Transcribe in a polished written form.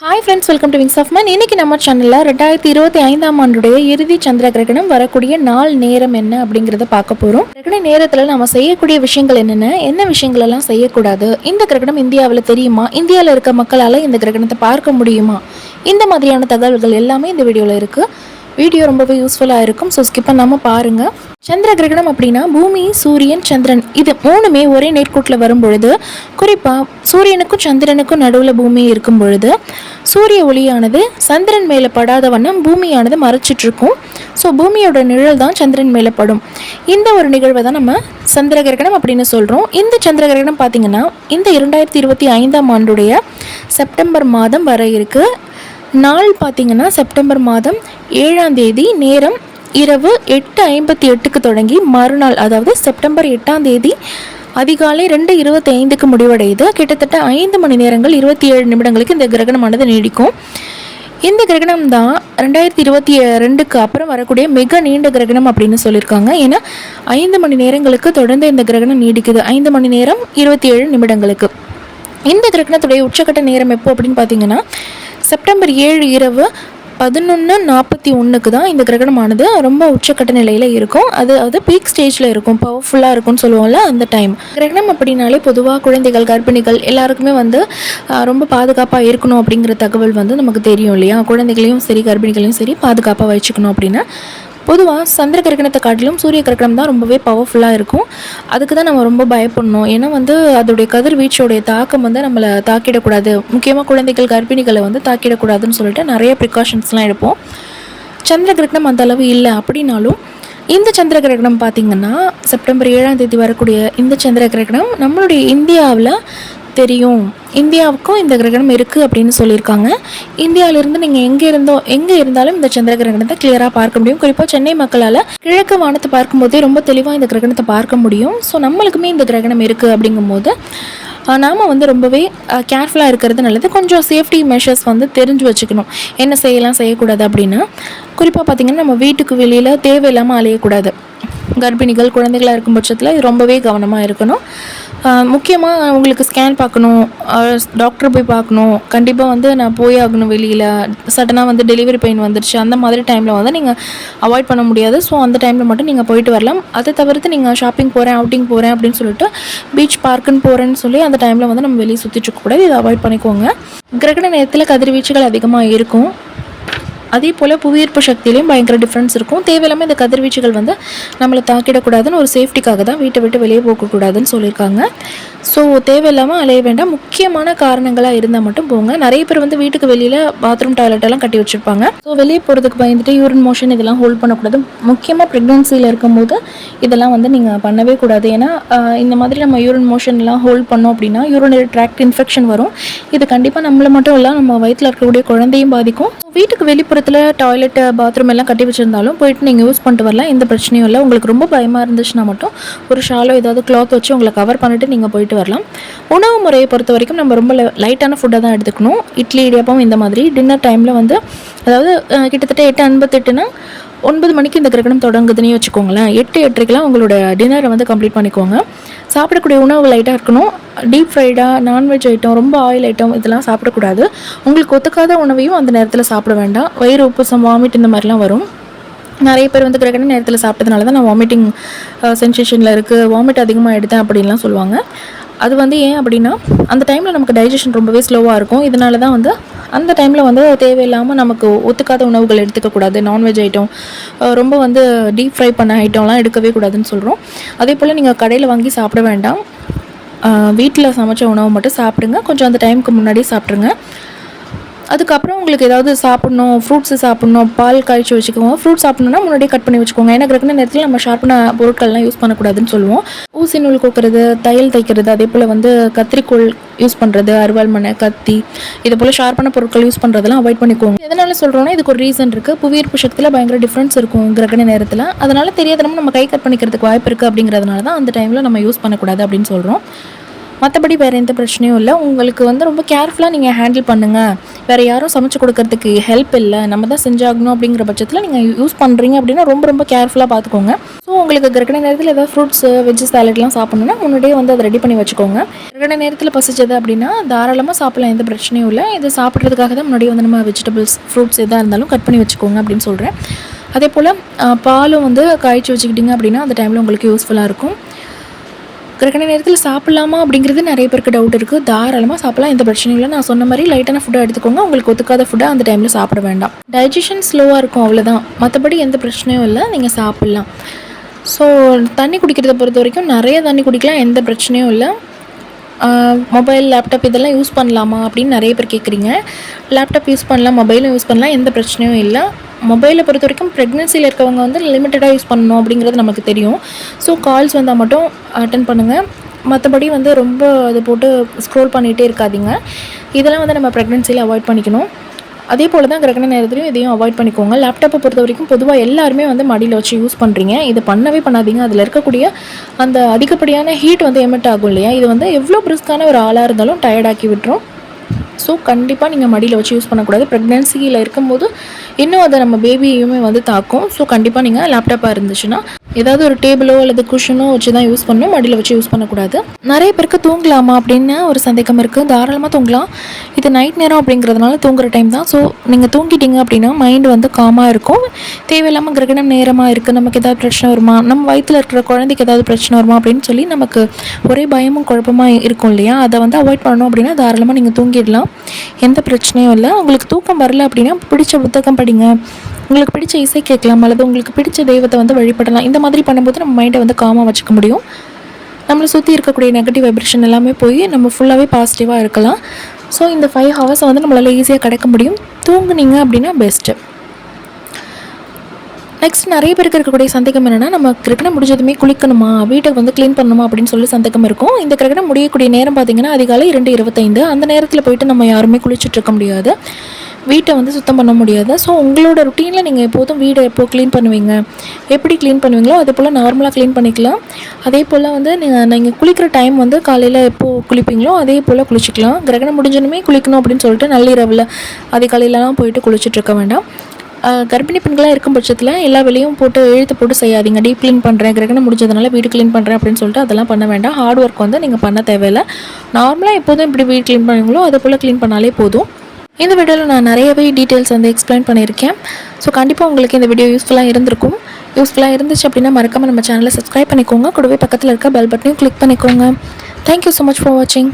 Hi friends, welcome to wings of man. இன்றைக்கி நம்ம சேனலில் 2025ஆம் ஆண்டுடைய இறுதி சந்திர கிரகணம் வரக்கூடிய நாள் நேரம் என்ன அப்படிங்கிறத பார்க்க போகிறோம். கிரகண நேரத்தில் நம்ம செய்யக்கூடிய விஷயங்கள் என்னென்ன, என்ன விஷயங்கள் எல்லாம் செய்யக்கூடாது, இந்த கிரகணம் இந்தியாவில் தெரியுமா, இந்தியாவில் இருக்க மக்களால் இந்த கிரகணத்தை பார்க்க முடியுமா, இந்த மாதிரியான தகவல்கள் எல்லாமே இந்த வீடியோவில் இருக்குது. வீடியோ ரொம்பவே யூஸ்ஃபுல்லாக இருக்கும், ஸோ ஸ்கிப் பண்ணாமல் பாருங்கள். சந்திர கிரகணம் அப்படின்னா பூமி, சூரியன், சந்திரன் இது மூணுமே ஒரே நேர்கோட்டில் வரும் பொழுது, குறிப்பாக சூரியனுக்கும் சந்திரனுக்கும் நடுவில் பூமி இருக்கும் பொழுது சூரிய ஒளியானது சந்திரன் மேலே படாத வண்ணம் பூமியானது மறைச்சிட்ருக்கும். ஸோ பூமியோட நிழல் தான் சந்திரன் மேலே படும். இந்த ஒரு நிகழ்வை தான் நம்ம சந்திர கிரகணம் அப்படின்னு சொல்கிறோம். இந்த சந்திர கிரகணம் பார்த்திங்கன்னா இந்த 2025ஆம் ஆண்டுடைய செப்டம்பர் மாதம் வர இருக்குது. நாள் பார்த்திங்கன்னா செப்டம்பர் மாதம் 7ஆம் தேதி, நேரம் இரவு 8:58க்கு தொடங்கி மறுநாள் அதாவது செப்டம்பர் 8ஆம் தேதி அதிகாலை 2:25க்கு முடிவடையுது. கிட்டத்தட்ட 5 மணி நேரங்கள் 27 நிமிடங்களுக்கு இந்த கிரகணமானது நீடிக்கும். இந்த கிரகணம் தான் 2022க்கு அப்புறம் வரக்கூடிய மிக நீண்ட கிரகணம் அப்படின்னு சொல்லியிருக்காங்க. ஏன்னா 5 மணி நேரங்களுக்கு தொடர்ந்து இந்த கிரகணம் நீடிக்குது. 5 மணி நேரம் 27 நிமிடங்களுக்கு. இந்த கிரகணத்துடைய உச்சக்கட்ட நேரம் எப்போ அப்படின்னு பார்த்தீங்கன்னா செப்டம்பர் 7 இரவு 11:41க்கு தான் இந்த கிரகணமானது ரொம்ப உச்சக்கட்ட நிலையில் இருக்கும். அது பீக் ஸ்டேஜில் இருக்கும், பவர்ஃபுல்லாக இருக்கும்னு சொல்லுவோம்ல, அந்த டைம். கிரகணம் அப்படின்னாலே பொதுவாக குழந்தைகள், கர்ப்பிணிகள் எல்லாருக்குமே ரொம்ப பாதுகாப்பாக இருக்கணும் அப்படிங்கிற தகவல் நமக்கு தெரியும் இல்லையா. குழந்தைகளையும் சரி கர்ப்பிணிகளையும் சரி பாதுகாப்பாக வச்சுக்கணும் அப்படின்னா பொதுவாக சந்திர கிரகணத்தை காட்டிலும் சூரிய கிரகணம் தான் ரொம்பவே பவர்ஃபுல்லாக இருக்கும். அதுக்கு தான் நம்ம ரொம்ப பயப்படணும். ஏன்னா அதோடைய கதிர்வீச்சோடைய தாக்கம் நம்மளை தாக்கிடக்கூடாது, முக்கியமாக குழந்தைகள் கர்ப்பிணிகளை தாக்கிடக்கூடாதுன்னு சொல்லிட்டு நிறைய ப்ரிகாஷன்ஸ்லாம் எடுப்போம். சந்திர கிரகணம் அந்த அளவு இல்லை அப்படின்னாலும் இந்த சந்திர கிரகணம் பார்த்திங்கன்னா செப்டம்பர் 7ஆம் தேதி வரக்கூடிய இந்த சந்திர கிரகணம் நம்மளுடைய இந்தியாவில் தெரியும். இந்தியாவுக்கும் இந்த கிரகணம் இருக்குது அப்படின்னு சொல்லியிருக்காங்க. இந்தியாவிலிருந்து நீங்கள் எங்கே இருந்தாலும் இந்த சந்திர கிரகணத்தை கிளியராக பார்க்க முடியும். குறிப்பாக சென்னை மக்களால் கிழக்கு வானத்தை பார்க்கும்போதே ரொம்ப தெளிவாக இந்த கிரகணத்தை பார்க்க முடியும். ஸோ நம்மளுக்குமே இந்த கிரகணம் இருக்குது அப்படிங்கும்போது நாம் ரொம்பவே கேர்ஃபுல்லாக இருக்கிறது நல்லது. கொஞ்சம் சேஃப்டி மெஷர்ஸ் தெரிஞ்சு வச்சுக்கணும், என்ன செய்யலாம் செய்யக்கூடாது அப்படின்னு. குறிப்பாக பார்த்திங்கன்னா நம்ம வீட்டுக்கு வெளியில் தேவையில்லாமல் அலையக்கூடாது. கர்ப்பிணிகள், குழந்தைகளாக இருக்கும் பட்சத்தில் இது ரொம்பவே கவனமாக இருக்கணும். முக்கியமாக உங்களுக்கு ஸ்கேன் பார்க்கணும், டாக்டர் போய் பார்க்கணும், கண்டிப்பாக நான் போய் ஆகணும் வெளியில். சடனாக டெலிவரி பெயின் வந்துருச்சு, அந்த மாதிரி டைமில் நீங்கள் அவாய்ட் பண்ண முடியாது. ஸோ அந்த டைமில் மட்டும் நீங்கள் போயிட்டு வரலாம். அதை தவிர்த்து நீங்கள் ஷாப்பிங் போகிறேன், அவுட்டிங் போகிறேன் அப்படின்னு சொல்லிட்டு பீச் பார்க்குன்னு போகிறேன்னு சொல்லி அந்த டைமில் நம்ம வெளியே சுற்றிட்டு இருக்கக்கூடாது. இதை அவாய்ட் பண்ணிக்கோங்க. கிரகண நேரத்தில் கதிர்வீச்சுகள் அதிகமாக இருக்கும். அதே போல் புவியீர்ப்பு சக்தியிலையும் பயங்கர டிஃப்ரென்ஸ் இருக்கும். தேவையில்லாமல் இந்த கதிர்வீச்சுகள் நம்மளை தாக்கிடக்கூடாதுன்னு ஒரு சேஃப்டிக்காக தான் வீட்டை விட்டு வெளியே போகக்கூடாதுன்னு சொல்லியிருக்காங்க. ஸோ தேவையில்லாமல் அலைய வேண்டாம். முக்கியமான காரணங்களாக இருந்தால் மட்டும் போங்க. நிறைய பேர் வீட்டுக்கு வெளியில் பாத்ரூம், டாய்லெட்டெல்லாம் கட்டி வச்சுருப்பாங்க. ஸோ வெளியே போகிறதுக்கு பயந்துட்டு யூரின் மோஷன் இதெல்லாம் ஹோல்ட் பண்ணக்கூடாது. முக்கியமாக ப்ரெக்னென்சியில் இருக்கும்போது இதெல்லாம் நீங்கள் பண்ணவே கூடாது. ஏன்னா இந்த மாதிரி நம்ம யூரின் மோஷன்லாம் ஹோல்ட் பண்ணோம் அப்படின்னா யூரினரி ட்ராக்ட் இன்ஃபெக்ஷன் வரும். இது கண்டிப்பாக நம்மளை மட்டும் இல்லை, நம்ம வயிற்றில் இருக்கக்கூடிய குழந்தையும் பாதிக்கும். வீட்டுக்கு வெளிப்புறத்தில் டாய்லெட்டு, பாத்ரூம் எல்லாம் கட்டி வச்சுருந்தாலும் போயிட்டு நீங்கள் யூஸ் பண்ணிட்டு வரலாம், எந்த பிரச்சனையும் இல்லை. உங்களுக்கு ரொம்ப பயமாக இருந்துச்சுன்னா மட்டும் ஒரு ஷாலோ ஏதாவது கிளாத் வச்சு உங்களை கவர் பண்ணிவிட்டு நீங்கள் போயிட்டு வரலாம். உணவு முறையை பொறுத்த வரைக்கும் நம்ம ரொம்ப லைட்டான ஃபுட்டை தான் எடுத்துக்கணும். இட்லி, இடியாப்பம் இந்த மாதிரி. டின்னர் டைமில் அதாவது கிட்டத்தட்ட 8:58னா 9 மணிக்கு இந்த கிரகணம் தொடங்குதுன்னு வச்சுக்கோங்களேன். 8:08க்கெலாம் உங்களோட டின்னரை கம்ப்ளீட் பண்ணிக்கோங்க. சாப்பிடக்கூடிய உணவு லைட்டாக இருக்கணும். டீப் ஃப்ரைடாக, நான்வெஜ் ஐட்டம், ரொம்ப ஆயில் ஐட்டம் இதெல்லாம் சாப்பிடக்கூடாது. உங்களுக்கு ஒத்துக்காத உணவையும் அந்த நேரத்தில் சாப்பிட வேண்டாம். வயிறு உப்புசம், வாமிட் இந்த மாதிரிலாம் வரும். நிறைய பேர் கிரகண நேரத்தில் சாப்பிட்டதுனால தான் நான் வாமிட்டிங் சென்சேஷனில் இருக்குது, வாமிட் அதிகமாக எடுத்தேன் அப்படின்லாம் சொல்லுவாங்க. அது ஏன் அப்படின்னா அந்த டைமில் நமக்கு டைஜஷன் ரொம்பவே ஸ்லோவாக இருக்கும். இதனால தான் அந்த டைமில் தேவையில்லாமல் நமக்கு ஒத்துக்காத உணவுகள் எடுத்துக்கக்கூடாது. நான்வெஜ் ஐட்டம், ரொம்ப டீப் ஃப்ரை பண்ண ஐட்டம்லாம் எடுக்கவே கூடாதுன்னு சொல்கிறோம். அதே போல் நீங்கள் கடையில் வாங்கி சாப்பிட வேண்டாம். வீட்டில் சமைச்ச உணவு மட்டும் சாப்பிடுங்க. கொஞ்சம் அந்த டைமுக்கு முன்னாடியே சாப்பிட்ருங்க. அதுக்கப்புறம் உங்களுக்கு ஏதாவது சாப்பிட்ணும், ஃப்ரூட்ஸு சாப்பிட்ணும், பால் காய்ச்சி வச்சுக்கோங்க. ஃப்ரூட்ஸ் சாப்பிட்ணுன்னா முன்னாடியே கட் பண்ணி வச்சுக்கோங்க. ஏன்னா கிரகண நேரத்தில் நம்ம ஷார்ப்பான பொருட்கள்லாம் யூஸ் பண்ணக்கூடாதுன்னு சொல்லுவோம். ஊசி நூல் கோக்கிறது, தையல் தைக்கிறது, அதே போல் கத்திரிக்கோள் யூஸ் பண்ணுறது, அருவாள் மனை, கத்தி, இது போல் ஷார்ப்பான பொருட்கள் யூஸ் பண்ணுறதெல்லாம் அவாய்ட் பண்ணிக்கோங்க. எதனால் சொல்கிறோன்னா இதுக்கு ஒரு ரீசன் இருக்குது. புவியீர்ப்பு சக்தியில் பயங்கர டிஃப்ரென்ஸ் இருக்கும் கிரகண நேரத்தில். அதனால் தெரியாதனமாக நம்ம கை கட் பண்ணிக்கிறதுக்கு வாய்ப்பு இருக்குது. அப்படிங்கிறதுனால தான் அந்த டைமில் நம்ம யூஸ் பண்ணக்கூடாது அப்படின்னு சொல்கிறோம். மற்றபடி வேறு எந்த பிரச்சனையும் இல்லை. உங்களுக்கு வந்து ரொம்ப கேர்ஃபுல்லாக நீங்கள் ஹேண்டில் பண்ணுங்கள். வேறு யாரும் சமைச்சு கொடுக்கறதுக்கு ஹெல்ப் இல்லை, நம்ம தான் செஞ்சாகணும் அப்படிங்கிற பட்சத்தில் நீங்கள் யூஸ் பண்ணுறீங்க அப்படின்னா ரொம்ப ரொம்ப கேர்ஃபுல்லாக பார்த்துக்கோங்க. ஸோ உங்களுக்கு கிரகண நேரத்தில் ஏதாவது ஃப்ரூட்ஸு வெஜ்ஜு சாலட்லாம் சாப்பிட்ணுன்னா முன்னாடியே வந்து அதை ரெடி பண்ணி வச்சுக்கோங்க. கிரகண நேரத்தில் பசிச்சது அப்படின்னா தாராளமாக சாப்பிடலாம், எந்த பிரச்சனையும் இல்லை. இது சாப்பிட்றதுக்காக தான் முன்னாடியே வந்து நம்ம வெஜிடபிள்ஸ் ஃப்ரூட்ஸ் எதாக இருந்தாலும் கட் பண்ணி வச்சுக்கோங்க அப்படின்னு சொல்கிறேன். அதே போல் பாலும் வந்து காய்ச்சி வச்சுக்கிட்டிங்க அப்படின்னா அந்த டைமில் உங்களுக்கு யூஸ்ஃபுல்லாக இருக்கும். கிரகண நேரத்தில் சாப்பிட்லாமா அப்படிங்கிறது நிறைய பேருக்கு டவுட் இருக்குது. தாராளமாக சாப்பிட்லாம், எந்த பிரச்சனையும் இல்லை. நான் சொன்ன மாதிரி லைட்டான ஃபுட்டாக எடுத்துக்கோங்க. உங்களுக்கு ஒத்துக்காத ஃபுட்டாக அந்த டைமில் சாப்பிட வேண்டாம். டைஜஷன் ஸ்லோவாக இருக்கும், அவ்வளோதான். மற்றபடி எந்த பிரச்சனையும் இல்லை, நீங்கள் சாப்பிட்லாம். ஸோ தண்ணி குடிக்கிறத பொறுத்த வரைக்கும் நிறைய தண்ணி குடிக்கலாம், எந்த பிரச்சனையும் இல்லை. மொபைல் லேப்டாப் இதெல்லாம் யூஸ் பண்ணலாமா அப்படின்னு நிறைய பேர் கேட்குறீங்க. லேப்டாப் யூஸ் பண்ணலாம், மொபைலும் யூஸ் பண்ணலாம், எந்த பிரச்சனையும் இல்லை. மொபைலை பொறுத்த வரைக்கும் ப்ரெக்னென்சியில் இருக்கவங்க வந்து லிமிட்டடாக யூஸ் பண்ணணும் அப்படிங்கிறது நமக்கு தெரியும். ஸோ கால்ஸ் வந்தால் மட்டும் அட்டன் பண்ணுங்கள். மற்றபடி வந்து ரொம்ப அது போட்டு ஸ்க்ரோல் பண்ணிகிட்டே இருக்காதிங்க. இதெல்லாம் வந்து நம்ம ப்ரெக்னென்சியில் அவாய்ட் பண்ணிக்கணும். அதே போல் தான் கிரகண நேரத்துலையும் இதையும் அவாய்ட் பண்ணிக்கோங்க. லேப்டாப்பை பொறுத்த வரைக்கும் பொதுவாக எல்லாருமே வந்து மடியில் வச்சு யூஸ் பண்ணுறீங்க. இது பண்ணவே பண்ணாதீங்க. அதில் இருக்கக்கூடிய அந்த அதிகப்படியான ஹீட் வந்து எமிட் ஆகும் இல்லையா, இது வந்து எவ்வளோ பிரிஸ்கான ஒரு ஆளாக இருந்தாலும் டயர்டாக்கி விட்டுரும். ஸோ கண்டிப்பாக நீங்கள் மடியில் வச்சு யூஸ் பண்ணக்கூடாது. ப்ரெக்னென்சியில் இருக்கும்போது இன்னும் அதை நம்ம பேபியுமே வந்து தாக்கும். ஸோ கண்டிப்பாக நீங்கள் லேப்டாப்பாக இருந்துச்சுன்னா ஏதாவது ஒரு டேபிளோ அல்லது குஷனோ வச்சு தான் யூஸ் பண்ணணும், மடியில் வச்சு யூஸ் பண்ணக்கூடாது. நிறைய பேருக்கு தூங்கலாமா அப்படின்னு ஒரு சந்தேகம் இருக்குது. தாராளமாக தூங்கலாம். இது நைட் நேரம் அப்படிங்கிறதுனால தூங்குற டைம் தான். ஸோ நீங்கள் தூங்கிட்டீங்க அப்படின்னா மைண்டு வந்து காமாக இருக்கும். தேவையில்லாமல் கிரகணம் நேரமாக இருக்குது, நமக்கு ஏதாவது பிரச்சனை வருமா, நம்ம வயிற்றில் இருக்கிற குழந்தைக்கு ஏதாவது பிரச்சனை வருமா அப்படின்னு சொல்லி நமக்கு ஒரே பயமும் குழப்பமாக இருக்கும் இல்லையா, அதை வந்து அவாய்ட் பண்ணணும் அப்படின்னா தாராளமாக நீங்கள் தூங்கிடலாம், எந்த பிரச்சனையும் இல்லை. உங்களுக்கு தூக்கம் வரல அப்படின்னா பிடிச்ச புத்தகம் படிங்க, உங்களுக்கு பிடிச்ச இசை கேட்கலாம், அல்லது உங்களுக்கு பிடிச்ச தெய்வத்தை வந்து வழிபடலாம். இந்த மாதிரி பண்ணும்போது நம்ம மைண்டை வந்து காமாக வச்சுக்க முடியும். நம்மளை சுற்றி இருக்கக்கூடிய நெகட்டிவ் வைப்ரேஷன் எல்லாமே போய் நம்ம ஃபுல்லாகவே பாசிட்டிவாக இருக்கலாம். ஸோ இந்த 5 ஹவர்ஸை வந்து நம்மளால் ஈஸியாக கிடைக்க முடியும். தூங்குனீங்க அப்படின்னா பெஸ்ட்டு. நெக்ஸ்ட் நிறைய பேருக்கு இருக்கக்கூடிய சந்தேகம் என்னென்னா, நம்ம கிரகணம் முடிஞ்சதுமே குளிக்கணுமா, வீட்டை வந்து க்ளீன் பண்ணணுமா அப்படின்னு சொல்லி சந்தேகம் இருக்கும். இந்த கிரகணம் முடியக்கூடிய நேரம் பார்த்திங்கன்னா அதிகாலை 2:25. அந்த நேரத்தில் போய்ட்டு நம்ம யாருமே குளிச்சுட்டு இருக்க முடியாது, வீட்டை வந்து சுத்தம் பண்ண முடியாது. ஸோ உங்களோட ருட்டீனில் நீங்கள் எப்போதும் வீடை எப்போது க்ளீன் பண்ணுவீங்க, எப்படி க்ளீன் பண்ணுவீங்களோ அதே போல் நார்மலாக க்ளீன் பண்ணிக்கலாம். அதே போல் வந்து நீங்கள் குளிக்கிற டைம் வந்து காலையில் எப்போது குளிப்பீங்களோ அதே போல் குளிச்சிக்கலாம். கிரகணம் முடிஞ்சனுமே குளிக்கணும் அப்படின்னு சொல்லிட்டு நள்ளிரவில் அதிகாலையிலலாம் போயிட்டு குளிச்சுட்டு இருக்க வேண்டாம். கர்ப்பிணி பெண்களாக இருக்கும் பட்சத்தில் எல்லா வேலையும் போட்டு இழுத்து போட்டு செய்யாதீங்க. டீப் க்ளீன் பண்ணுறேன், கிரகணம் முடிஞ்சதுனால வீடு க்ளீன் பண்ணுறேன் அப்படின்னு சொல்லிட்டு அதெல்லாம் பண்ண வேண்டாம். ஹார்ட் ஒர்க் வந்து நீங்கள் பண்ண தேவையில்லை. நார்மலாக எப்போதும் இப்படி வீடு க்ளீன் பண்ணுவீங்களோ அதே போல் க்ளீன் பண்ணாலே போதும். இந்த வீடியோவில் நான் நிறையவே டீட்டெயில்ஸ் வந்து எக்ஸ்பிளைன் பண்ணியிருக்கேன். ஸோ கண்டிப்பாக உங்களுக்கு இந்த வீடியோ யூஸ்ஃபுல்லாக இருந்திருக்கும். யூஸ்ஃபுல்லாக இருந்துச்சு அப்படின்னா மறக்காமல் நம்ம சேனலை சப்ஸ்கிரைப் பண்ணிக்கோங்க. கூடவே பக்கத்தில் இருக்க பெல் பட்டனையும் கிளிக் பண்ணிக்கோங்க. தேங்க்யூ ஸோ மச் ஃபார் வாட்சிங்.